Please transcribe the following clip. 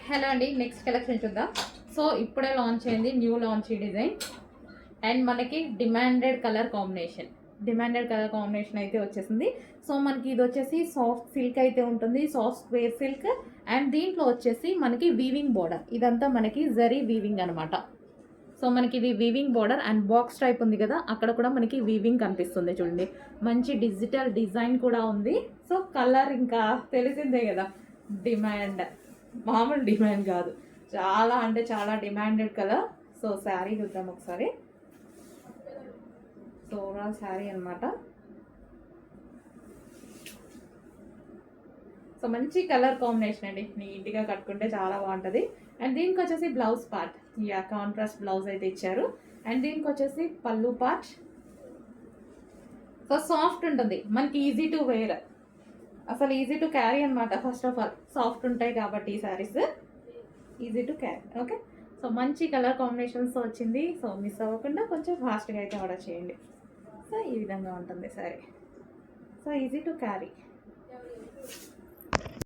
Hello అండి, next collection చూద్దాం. So ఇప్పుడే లాంచ్ అయింది, న్యూ లాంచ్ డిజైన్ అండ్ మనకి డిమాండెడ్ కలర్ కాంబినేషన్ అయితే వచ్చేసింది. సో మనకి ఇది వచ్చేసి సాఫ్ట్ సిల్క్ అయితే ఉంటుంది, సాఫ్ట్ స్క్వేర్ సిల్క్. అండ్ దీంట్లో వచ్చేసి మనకి వీవింగ్ బోర్డర్, ఇదంతా మనకి జరీ వీవింగ్ అనమాట. సో మనకి ఇది weaving border and box type ఉంది కదా, అక్కడ కూడా మనకి వీవింగ్ కనిపిస్తుంది చూడండి. మంచి డిజిటల్ డిజైన్ కూడా ఉంది. సో కలర్ ఇంకా తెలిసిందే కదా, డిమాండ్, మామూలు డిమాండ్ కాదు, చాలా అంటే చాలా డిమాండెడ్ కలర్. సో శారీ చూద్దాం ఒకసారి. సో ఓవరాల్ శారీ అనమాట. సో మంచి కలర్ కాంబినేషన్ అండి, నీట్గా కట్టుకుంటే చాలా బాగుంటుంది. అండ్ దీనికి వచ్చేసి బ్లౌజ్ పార్ట్, కాంట్రాస్ట్ బ్లౌజ్ అయితే ఇచ్చారు. అండ్ దీనికి వచ్చేసి పళ్ళు పార్ట్. సో సాఫ్ట్ ఉంటుంది మనకి, ఈజీ టు వేర్, అసలు ఈజీ టు క్యారీ అనమాట. ఫస్ట్ ఆఫ్ ఆల్ సాఫ్ట్ ఉంటాయి కాబట్టి ఈ saris easy to carry. Okay, so మంచి కలర్ కాంబినేషన్స్ వచ్చింది. సో మిస్ అవ్వకుండా కొంచెం ఫాస్ట్గా అయితే ఆర్డర్ చేయండి. సో ఈ విధంగా ఉంటుంది sari. So easy to carry.